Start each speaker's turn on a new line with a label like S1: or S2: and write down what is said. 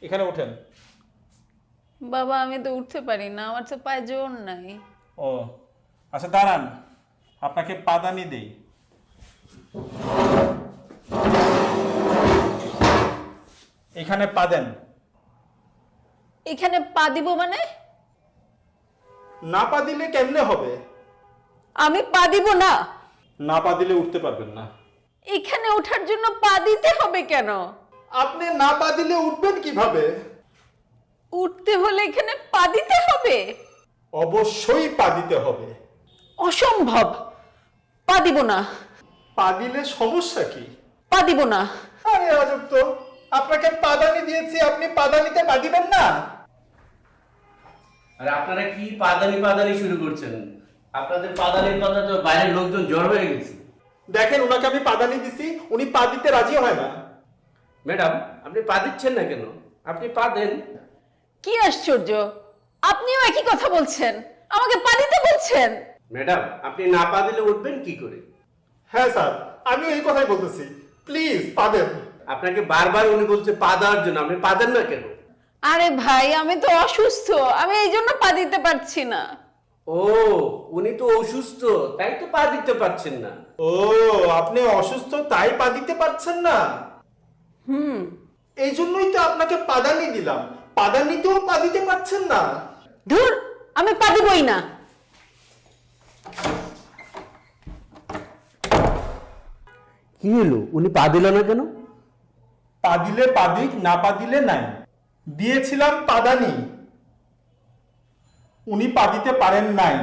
S1: এখানে ওঠেন।
S2: বাবা আমি তো উঠতে পারি না, আমার তো পায়ে জোর নাই।
S1: ও আচ্ছা দাঁড়ান, আপনাকে পাদানি দেই। এখানে পা দেন।
S2: এখানে পা দিব মানে?
S1: না পা দিলে কেমনে হবে?
S2: আমি পা দিব না।
S1: না পা দিলে উঠতে পারবেন না।
S2: এখানে ওঠার জন্য পা দিতে হবে কেন?
S1: আপনি না পা দিলে উঠবেন কিভাবে?
S2: উঠতে হলে এখানে পা দিতে হবে?
S1: অবশ্যই পা দিতে হবে।
S2: অসম্ভব, পা দিব না।
S1: পা দিলে সমস্যা কি?
S2: পা দিব না।
S1: আরে আজব তো, আপনাকে পাদানি দিয়েছি, আপনি পাদানিতে পা দিবেন না?
S3: আরে আপনারা কি পাদানি পাদানি শুরু করছেন? আপনাদের পাদানির কথা তো বাইরের লোকজন জড় হয়ে গেছে।
S1: দেখেন ওনাকে আমি পাদানি দিছি, উনি পা দিতে রাজি হয় না।
S3: ম্যাডাম আপনি পা দিচ্ছেন না কেন? আপনি পা দেন।
S2: কি আশ্চর্য, আপনিও একই কথা বলছেন, আমাকে পা দিতে বলছেন।
S3: ম্যাডাম আপনি না পা দিলে উঠবেন কি করে?
S1: হ্যাঁ স্যার, আমি এই কথাই বলতেছি, প্লিজ পা দেন।
S3: আপনাকে বারবার উনি বলছে পা দেওয়ার জন্য, আপনি পা দেন না কেন?
S2: আরে ভাই আমি তো অসুস্থ, আমি এই জন্য পা দিতে পারছি না।
S3: ও উনি তো অসুস্থ, তাই তো পা দিতে পারছেন না।
S1: ও আপনি অসুস্থ তাই পা দিতে পারছেন না? এই জন্যই তো আপনাকে পাদানি দিলাম, পাদানিতেও পা দিতে পারছেন না।
S2: ধুর, আমি পা দিবই না।
S3: কি হলো, উনি পা দিল না কেন?
S1: পা দিলে পা দিক, না পা দিলে নাই। দিয়েছিলাম পাদানি, উনি পা দিতে পারেন নাই।